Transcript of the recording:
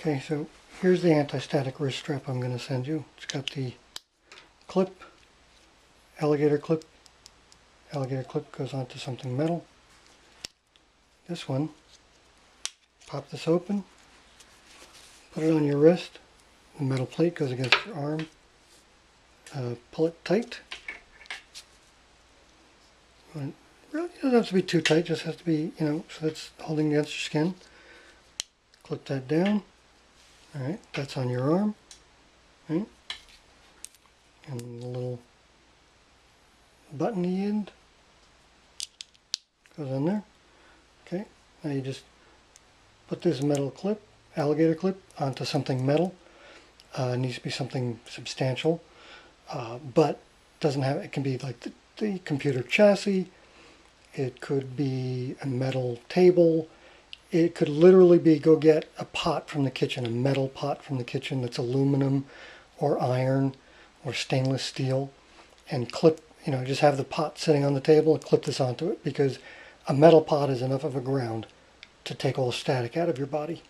Okay, so here's the anti-static wrist strap I'm going to send you. It's got the clip, alligator clip. Alligator clip goes onto something metal. This one, pop this open, put it on your wrist. The metal plate goes against your arm. Pull it tight. It really doesn't have to be too tight, just has to be, so it's holding against your skin. Clip that down. Alright, that's on your arm. Right? And the little buttony end goes in there. Okay, now you just put this metal clip, alligator clip, onto something metal. It needs to be something substantial, but doesn't have. It can be like the computer chassis. It could be a metal table. It could literally be go get a pot from the kitchen, a metal pot from the kitchen that's aluminum or iron or stainless steel, and clip, just have the pot sitting on the table and clip this onto it, because a metal pot is enough of a ground to take all the static out of your body.